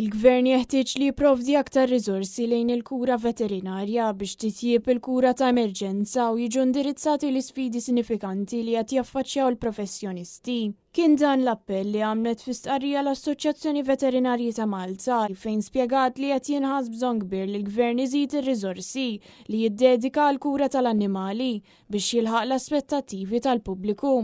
Il-Gvern jeħtieġ li jipprovdi aktar riżorsi lejn il-kura veterinarja biex titjieb il-kura ta' emerġenza u jiġu indirizzati l-isfidi sinifikanti li qed jaffaċċjaw il-professjonisti. Kien dan l-appell li għamlet fi stqarrija l-Assoċjazzjoni Veterinarji ta' Malta fejn spjegat li qed jinħass bżonn kbir li l-Gvern iżid ir-riżorsi li jiddedika għall kura tal-annimali biex jilħaq l-aspettattivi tal-pubbliku.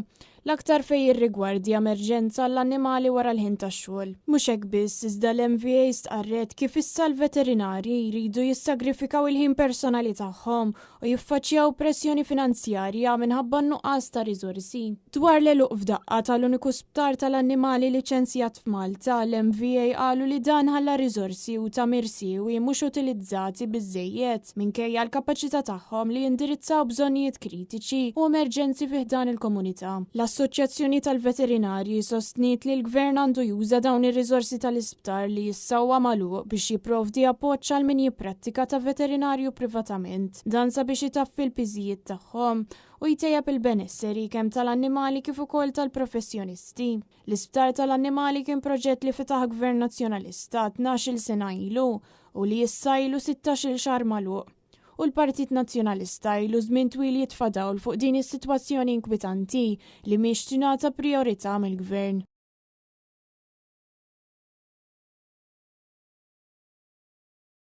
L-aktar fej jirrigwardi emerġenza l-annimali wara l-ħin tax-xogħol. Mhux hekk biss iżda l-MVA stqarret kif issa l-veterinarji jridu jissagrifikaw il-ħin personali tagħhom u jiffaċċjaw pressjoni finanzjarja minħabba nuqqas ta' riżorsi. Dwar l-eluq f'daqqa tal-uniku sptar tal-annimali liċenzjat f'Malta, l-MVA qalu li dan ħalla riżorsi u tamir siewi mhux utilizzati biżżejjed minkejja l-kapaċità tagħhom li jindirizzaw bżonnijiet kritiċi u emerġenzi fih dan il-komunità. L-Assoċjazzjoni tal-Veterinarji sostniet li l-Gvern għandu juża dawn ir-riżorsi tal-isptar li jissawwa magħluq biex jipprovdi appoġġ għal min jipprattika ta' veterinarju privatament, dan sabiex itaffi l-piżijiet tagħhom u jtejjeb il-benesseri kemm tal-annimali kif ukoll tal-professjonisti. L-isptar tal-annimali kien proġett li fetaħ Gvern Nazzjonalista 12-il sena ilu u li issa ilu 16-il xahar magħluq. U l-Partit Nazzjonalista ilu żmien twil jitfadawl fuq din is-sitwazzjoni inkwitanti li mhix tingħata priorità mill-Gvern.